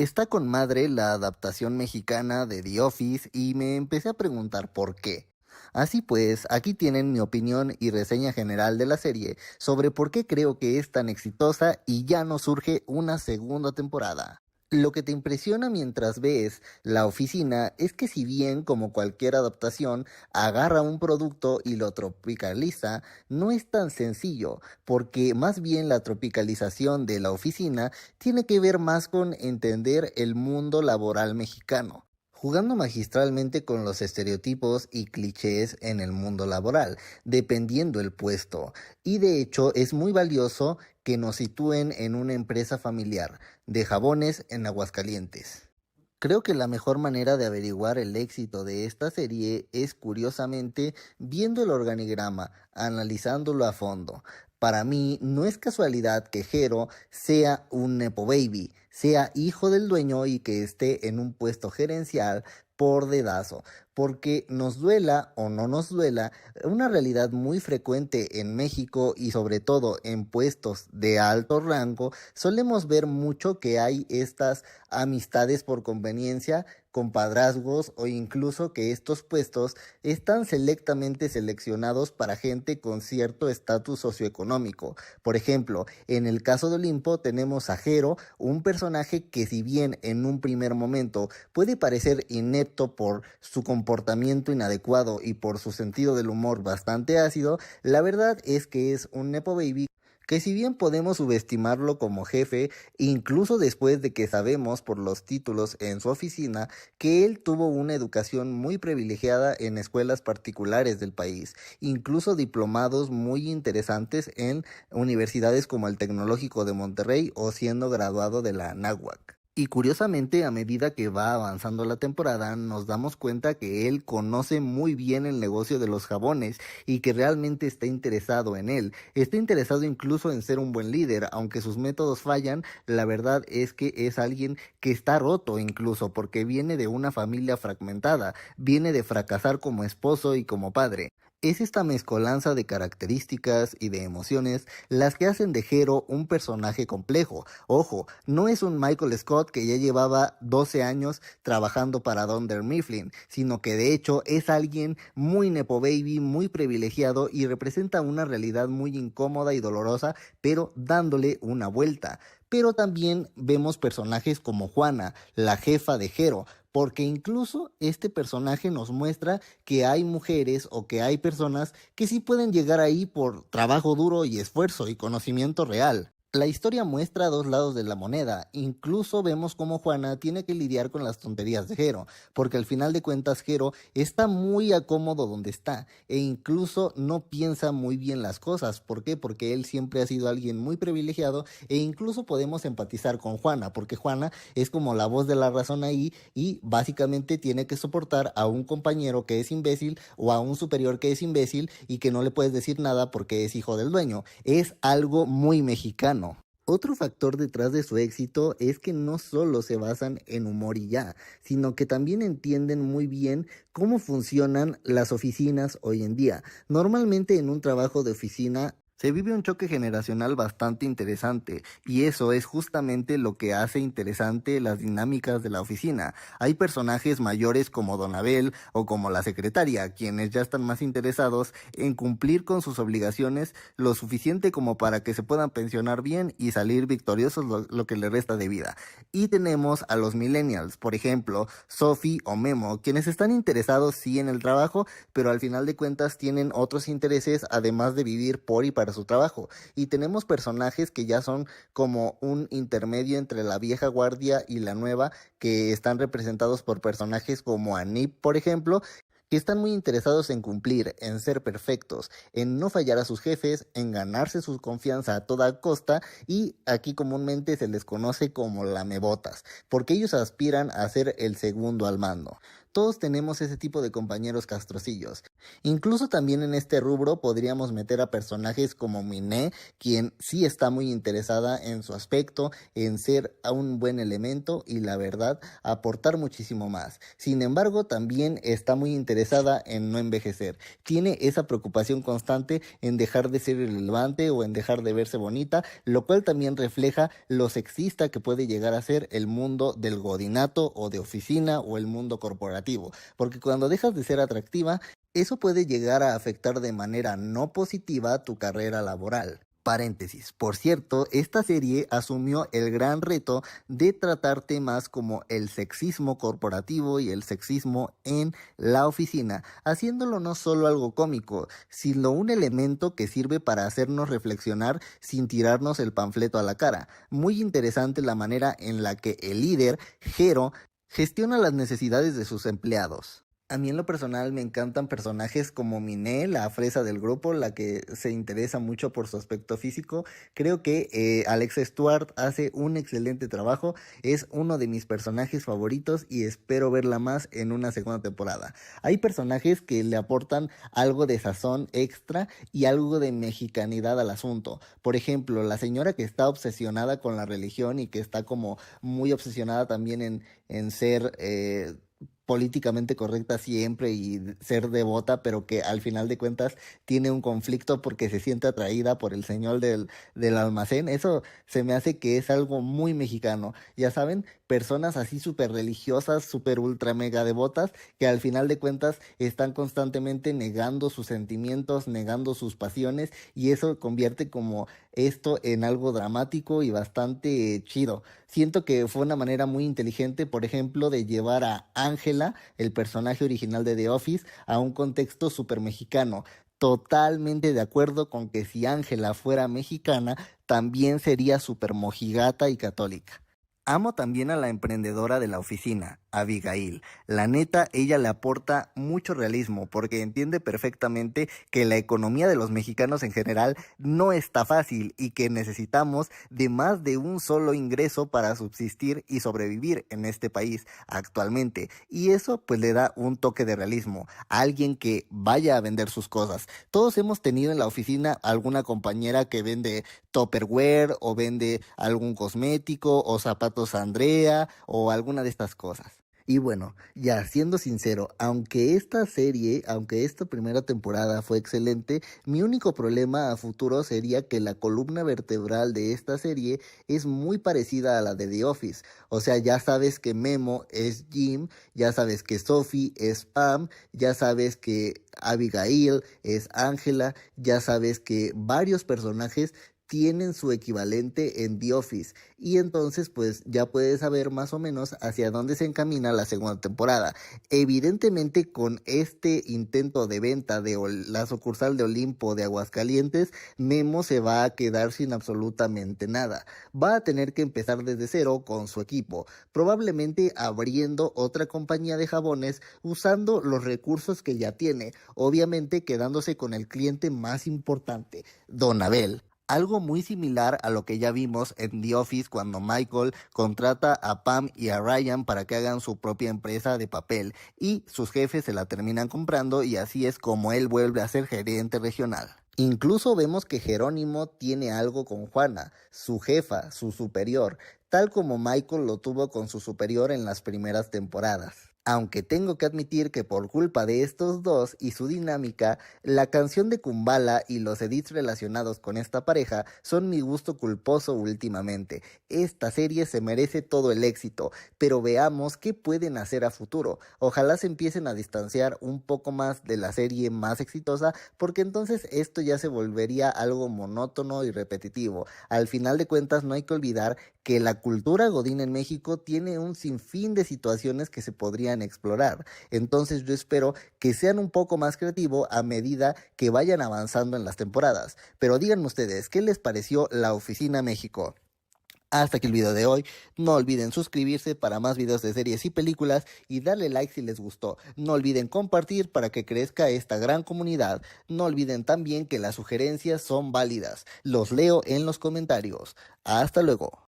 Está con madre la adaptación mexicana de The Office y me empecé a preguntar por qué. Así pues, aquí tienen mi opinión y reseña general de la serie sobre por qué creo que es tan exitosa y ya no surge una segunda temporada. Lo que te impresiona mientras ves La Oficina es que si bien como cualquier adaptación agarra un producto y lo tropicaliza, no es tan sencillo, porque más bien la tropicalización de La Oficina tiene que ver más con entender el mundo laboral mexicano, jugando magistralmente con los estereotipos y clichés en el mundo laboral, dependiendo el puesto. Y de hecho es muy valioso que nos sitúen en una empresa familiar de jabones en Aguascalientes. Creo que la mejor manera de averiguar el éxito de esta serie es curiosamente viendo el organigrama, analizándolo a fondo. Para mí no es casualidad que Jero sea un Nepo Baby, sea hijo del dueño y que esté en un puesto gerencial por dedazo, porque nos duela o no nos duela, una realidad muy frecuente en México y sobre todo en puestos de alto rango, solemos ver mucho que hay estas amistades por conveniencia, compadrazgos o incluso que estos puestos están selectamente seleccionados para gente con cierto estatus socioeconómico. Por ejemplo, en el caso de Olimpo tenemos a Jero, un personaje que si bien en un primer momento puede parecer inepto por su comportamiento inadecuado y por su sentido del humor bastante ácido, la verdad es que es un Nepo Baby que si bien podemos subestimarlo como jefe, incluso después de que sabemos por los títulos en su oficina que él tuvo una educación muy privilegiada en escuelas particulares del país, incluso diplomados muy interesantes en universidades como el Tecnológico de Monterrey o siendo graduado de la Anáhuac. Y curiosamente, a medida que va avanzando la temporada, nos damos cuenta que él conoce muy bien el negocio de los jabones y que realmente está interesado en él. Está interesado incluso en ser un buen líder, aunque sus métodos fallan, la verdad es que es alguien que está roto incluso porque viene de una familia fragmentada, viene de fracasar como esposo y como padre. Es esta mezcolanza de características y de emociones las que hacen de Hero un personaje complejo. Ojo, no es un Michael Scott que ya llevaba 12 años trabajando para Dunder Mifflin, sino que de hecho es alguien muy nepo baby, muy privilegiado y representa una realidad muy incómoda y dolorosa, pero dándole una vuelta. Pero también vemos personajes como Juana, la jefa de Hero, porque incluso este personaje nos muestra que hay mujeres o que hay personas que sí pueden llegar ahí por trabajo duro y esfuerzo y conocimiento real. La historia muestra dos lados de la moneda, incluso vemos cómo Juana tiene que lidiar con las tonterías de Jero, porque al final de cuentas Jero está muy acómodo donde está, e incluso no piensa muy bien las cosas. ¿Por qué? Porque él siempre ha sido alguien muy privilegiado, e incluso podemos empatizar con Juana, porque Juana es como la voz de la razón ahí, y básicamente tiene que soportar a un compañero que es imbécil o a un superior que es imbécil y que no le puedes decir nada porque es hijo del dueño. Es algo muy mexicano. Otro factor detrás de su éxito es que no solo se basan en humor y ya, sino que también entienden muy bien cómo funcionan las oficinas hoy en día. Normalmente en un trabajo de oficina se vive un choque generacional bastante interesante y eso es justamente lo que hace interesante las dinámicas de la oficina. Hay personajes mayores como Don Abel o como la secretaria, quienes ya están más interesados en cumplir con sus obligaciones lo suficiente como para que se puedan pensionar bien y salir victoriosos lo que le resta de vida. Y tenemos a los millennials, por ejemplo, Sophie o Memo, quienes están interesados sí en el trabajo, pero al final de cuentas tienen otros intereses además de vivir por y para su trabajo. Y tenemos personajes que ya son como un intermedio entre la vieja guardia y la nueva, que están representados por personajes como Anip, por ejemplo, que están muy interesados en cumplir, en ser perfectos, en no fallar a sus jefes, en ganarse su confianza a toda costa y aquí comúnmente se les conoce como lamebotas, porque ellos aspiran a ser el segundo al mando. Todos tenemos ese tipo de compañeros castrocillos. Incluso también en este rubro podríamos meter a personajes como Miné, quien sí está muy interesada en su aspecto, en ser un buen elemento y la verdad aportar muchísimo más. Sin embargo, también está muy interesada en no envejecer. Tiene esa preocupación constante en dejar de ser irrelevante o en dejar de verse bonita, lo cual también refleja lo sexista que puede llegar a ser el mundo del godinato o de oficina o el mundo corporativo. Porque cuando dejas de ser atractiva, eso puede llegar a afectar de manera no positiva tu carrera laboral. Paréntesis. Por cierto, esta serie asumió el gran reto de tratar temas como el sexismo corporativo y el sexismo en la oficina, haciéndolo no solo algo cómico, sino un elemento que sirve para hacernos reflexionar sin tirarnos el panfleto a la cara. Muy interesante la manera en la que el líder, Jero, gestiona las necesidades de sus empleados. A mí en lo personal me encantan personajes como Miné, la fresa del grupo, la que se interesa mucho por su aspecto físico. Creo que Alex Stewart hace un excelente trabajo, es uno de mis personajes favoritos y espero verla más en una segunda temporada. Hay personajes que le aportan algo de sazón extra y algo de mexicanidad al asunto. Por ejemplo, la señora que está obsesionada con la religión y que está como muy obsesionada también en ser políticamente correcta siempre y ser devota, pero que al final de cuentas tiene un conflicto porque se siente atraída por el señor del almacén. Eso se me hace que es algo muy mexicano. Ya saben, personas así súper religiosas, súper ultra mega devotas, que al final de cuentas están constantemente negando sus sentimientos, negando sus pasiones, y eso convierte como esto en algo dramático y bastante chido. Siento que fue una manera muy inteligente, por ejemplo, de llevar a Ángela, el personaje original de The Office, a un contexto súper mexicano. Totalmente de acuerdo con que si Ángela fuera mexicana, también sería súper mojigata y católica. Amo también a la emprendedora de la oficina, Abigail. La neta, ella le aporta mucho realismo porque entiende perfectamente que la economía de los mexicanos en general no está fácil y que necesitamos de más de un solo ingreso para subsistir y sobrevivir en este país actualmente. Y eso pues le da un toque de realismo a alguien que vaya a vender sus cosas. Todos hemos tenido en la oficina alguna compañera que vende Tupperware o vende algún cosmético o zapatos Andrea o alguna de estas cosas. Y bueno, ya siendo sincero, aunque esta primera temporada fue excelente, mi único problema a futuro sería que la columna vertebral de esta serie es muy parecida a la de The Office. O sea, ya sabes que Memo es Jim, ya sabes que Sophie es Pam, ya sabes que Abigail es Angela, ya sabes que varios personajes tienen su equivalente en The Office y entonces pues ya puedes saber más o menos hacia dónde se encamina la segunda temporada. Evidentemente con este intento de venta de la sucursal de Olimpo de Aguascalientes, Memo se va a quedar sin absolutamente nada. Va a tener que empezar desde cero con su equipo, probablemente abriendo otra compañía de jabones usando los recursos que ya tiene, obviamente quedándose con el cliente más importante, Don Abel. Algo muy similar a lo que ya vimos en The Office cuando Michael contrata a Pam y a Ryan para que hagan su propia empresa de papel y sus jefes se la terminan comprando y así es como él vuelve a ser gerente regional. Incluso vemos que Jerónimo tiene algo con Juana, su jefa, su superior, tal como Michael lo tuvo con su superior en las primeras temporadas. Aunque tengo que admitir que por culpa de estos dos y su dinámica, la canción de Kumbala y los edits relacionados con esta pareja son mi gusto culposo últimamente. Esta serie se merece todo el éxito, pero veamos qué pueden hacer a futuro. Ojalá se empiecen a distanciar un poco más de la serie más exitosa, porque entonces esto ya se volvería algo monótono y repetitivo. Al final de cuentas no hay que olvidar que la cultura godín en México tiene un sinfín de situaciones que se podrían explorar. Entonces yo espero que sean un poco más creativos a medida que vayan avanzando en las temporadas. Pero díganme ustedes, ¿qué les pareció La Oficina México? Hasta aquí el video de hoy. No olviden suscribirse para más videos de series y películas y darle like si les gustó. No olviden compartir para que crezca esta gran comunidad. No olviden también que las sugerencias son válidas. Los leo en los comentarios. Hasta luego.